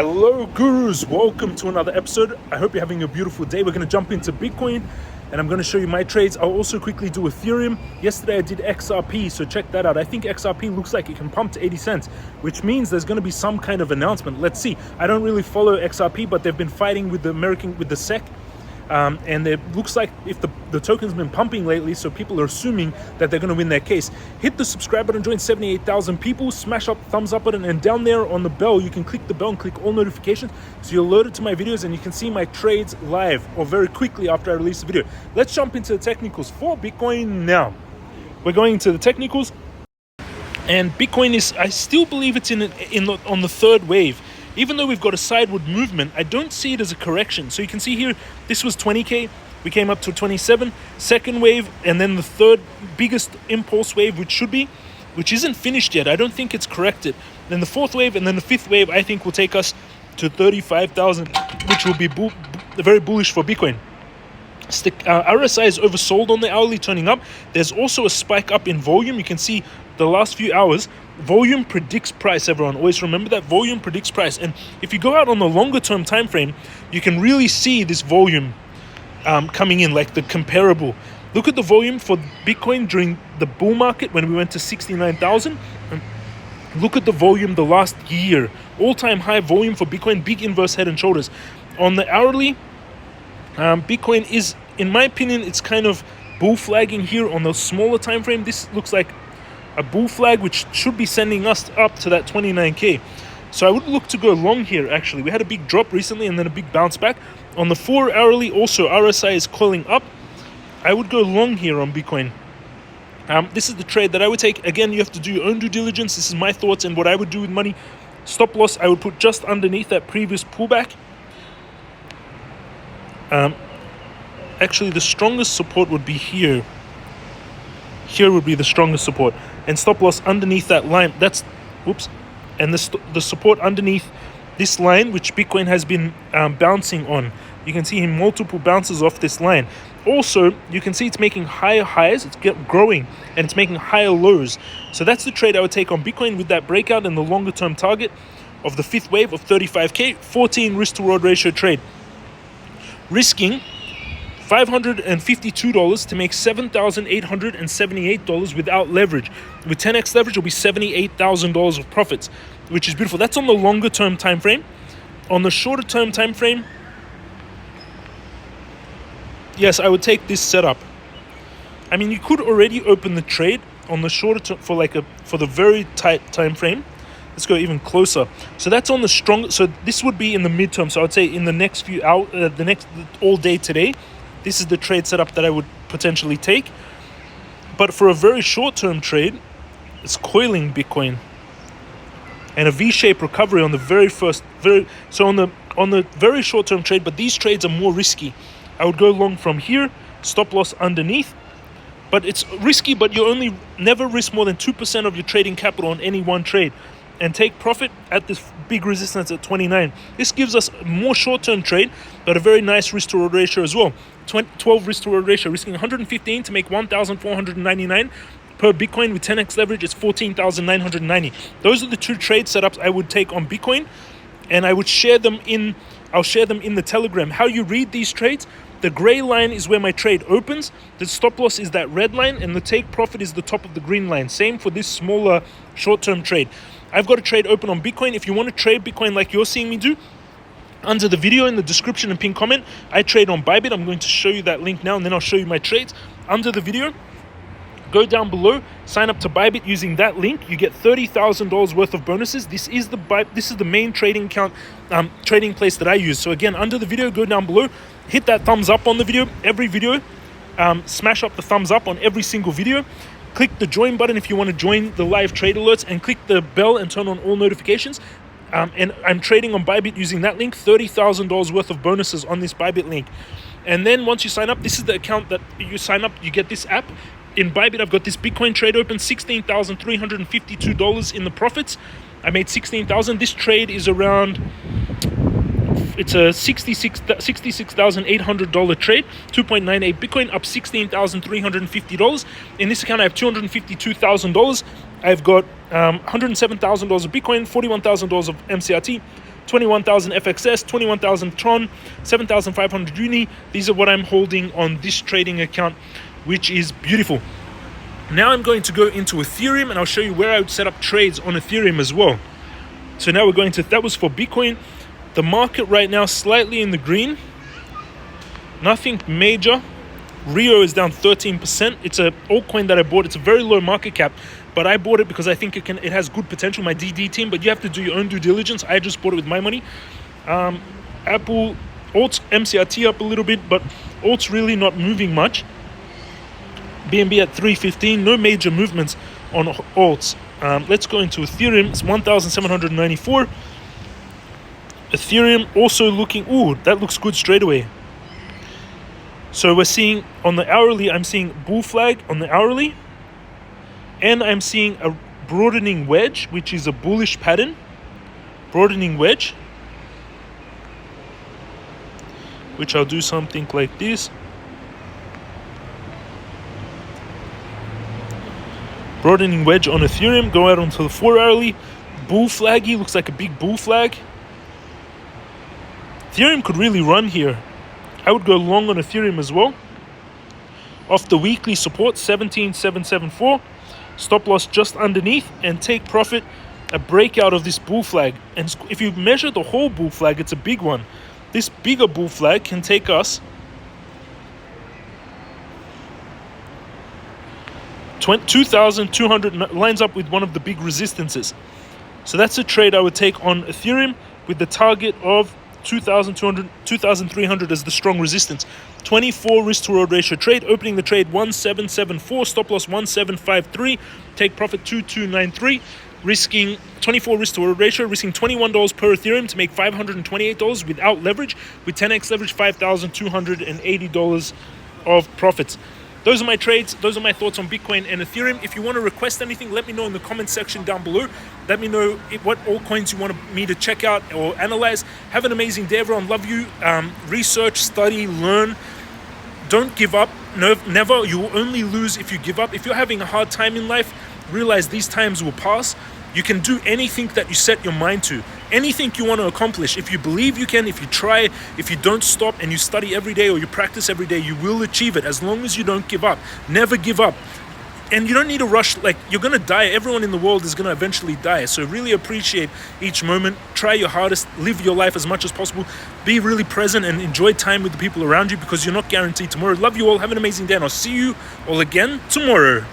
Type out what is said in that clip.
Hello gurus, welcome to another episode. I hope you're having a beautiful day. We're going to jump into Bitcoin and I'm going to show you my trades. I'll also quickly do Ethereum. Yesterday I did XRP, so check that out. I think XRP looks like it can pump to 80 cents, which means there's going to be some kind of announcement. Let's see. I don't really follow XRP, but they've been fighting with the SEC. And it looks like if the token's been pumping lately, so people are assuming that they're going to win their case. Hit the subscribe button, join 78,000 people, smash up the thumbs up button, and down there on the bell, you can click the bell and click all notifications so you're alerted to my videos and you can see my trades live or very quickly after I release the video. Let's jump into the technicals for Bitcoin now. We're going into the technicals, and Bitcoin is, I still believe it's on the third wave. Even though we've got a sideward movement, I don't see it as a correction. So you can see here, this was 20K, we came up to 27, second wave, and then the third biggest impulse wave, which isn't finished yet. I don't think it's corrected. Then the fourth wave, and then the fifth wave, I think will take us to 35,000, which will be very bullish for Bitcoin. RSI is oversold on the hourly, turning up. There's also a spike up in volume. You can see the last few hours, volume predicts price, everyone. Always remember that volume predicts price. And if you go out on the longer term time frame, you can really see this volume coming in, like the comparable. Look at the volume for Bitcoin during the bull market when we went to 69,000. Look at the volume the last year. All-time high volume for Bitcoin, big inverse head and shoulders. On the hourly, Bitcoin is, in my opinion, it's kind of bull flagging here on the smaller time frame. This looks like a bull flag, which should be sending us up to that 29K. So I would look to go long here, actually. We had a big drop recently and then a big bounce back. On the 4 hourly, also RSI is coiling up. I would go long here on Bitcoin. This is the trade that I would take. Again, you have to do your own due diligence. This is my thoughts and what I would do with money. Stop loss, I would put just underneath that previous pullback. Actually, the strongest support would be here. Here would be the strongest support. And stop loss underneath that line. That's, whoops. And the support underneath this line, which Bitcoin has been bouncing on. You can see multiple bounces off this line. Also, you can see it's making higher highs. It's growing, and it's making higher lows. So that's the trade I would take on Bitcoin with that breakout and the longer term target of the fifth wave of 35K. 14 risk to reward ratio trade. Risking $552 to make $7,878 without leverage. With 10x leverage, it'll be $78,000 of profits, which is beautiful. That's on the longer term time frame. On the shorter term time frame, yes, I would take this setup. I mean, you could already open the trade on the shorter term for the very tight time frame. Let's go even closer. So that's on the strong. So this would be in the midterm. So I would say in the next few hours, all day today. This is the trade setup that I would potentially take. But for a very short-term trade, it's coiling Bitcoin. And a V-shaped recovery on the on the very short-term trade, but these trades are more risky. I would go long from here, stop loss underneath. But it's risky, but you never risk more than 2% of your trading capital on any one trade. And take profit at this big resistance at 29. This gives us a more short-term trade, but a very nice risk to reward ratio as well. 12 risk to reward ratio, risking 115 to make 1,499 per Bitcoin. With 10x leverage, it's 14,990. Those are the two trade setups I would take on Bitcoin, and I would share them in. I'll share them in the Telegram. How you read these trades? The gray line is where my trade opens. The stop loss is that red line, and the take profit is the top of the green line. Same for this smaller short-term trade. I've got a trade open on Bitcoin. If you want to trade Bitcoin like you're seeing me do, under the video in the description and pinned comment, I trade on Bybit. I'm going to show you that link now, and then I'll show you my trades. Under the video, go down below, sign up to Bybit using that link. You get $30,000 worth of bonuses. This is the main trading account, trading place that I use. So again, under the video, go down below, hit that thumbs up on the video. Every video, smash up the thumbs up on every single video. Click the join button if you want to join the live trade alerts, and click the bell and turn on all notifications. And I'm trading on Bybit using that link. $30,000 worth of bonuses on this Bybit link. And then once you sign up, this is the account that you sign up, you get this app. In Bybit, I've got this Bitcoin trade open, $16,352 in the profits. I made $16,000. This trade is around, it's a $66,800 trade, 2.98 Bitcoin, up $16,350. In this account, I have $252,000. I've got $107,000 of Bitcoin, $41,000 of MCRT, 21,000 FXS, 21,000 Tron, 7,500 Uni. These are what I'm holding on this trading account, which is beautiful. Now I'm going to go into Ethereum, and I'll show you where I would set up trades on Ethereum as well. So now we're going to, that was for Bitcoin. The market right now slightly in the green. Nothing major. Rio is down 13%. It's an altcoin that I bought. It's a very low market cap, but I bought it because I think it has good potential, my DD team, but you have to do your own due diligence. I just bought it with my money. Apple, alts, MCRT up a little bit, but alts really not moving much. BNB at 315, no major movements on alts. Let's go into Ethereum. It's 1,794. Ethereum also looking, ooh, that looks good straight away. So we're seeing on the hourly, I'm seeing bull flag on the hourly, and I'm seeing a broadening wedge, which is a bullish pattern. Broadening wedge, which I'll do something like this. Broadening wedge on Ethereum, go out onto the 4 hourly. Bull flaggy, looks like a big bull flag. Ethereum could really run here. I would go long on Ethereum as well. Off the weekly support, 17,774. Stop loss just underneath, and take profit, a breakout of this bull flag. And if you measure the whole bull flag, it's a big one. This bigger bull flag can take us 2,200, lines up with one of the big resistances. So that's a trade I would take on Ethereum with the target of 2,200, 2,300 as the strong resistance. 24 risk to reward ratio trade, opening the trade 1774, stop loss 1753, take profit 2293, risking 24 risk to reward ratio, risking $21 per Ethereum to make $528 without leverage, with 10x leverage, $5,280 of profits. Those are my trades. Those are my thoughts on Bitcoin and Ethereum. If you want to request anything, let me know in the comment section down below. Let me know what altcoins you want me to check out or analyze. Have an amazing day, everyone. Love you. Research, study, learn. Don't give up. No, never. You will only lose if you give up. If you're having a hard time in life, realize these times will pass. You can do anything that you set your mind to. Anything you want to accomplish. If you believe you can, if you try, if you don't stop and you study every day or you practice every day, you will achieve it as long as you don't give up. Never give up. And you don't need to rush, like you're going to die. Everyone in the world is going to eventually die. So really appreciate each moment. Try your hardest. Live your life as much as possible. Be really present and enjoy time with the people around you because you're not guaranteed tomorrow. Love you all. Have an amazing day and I'll see you all again tomorrow.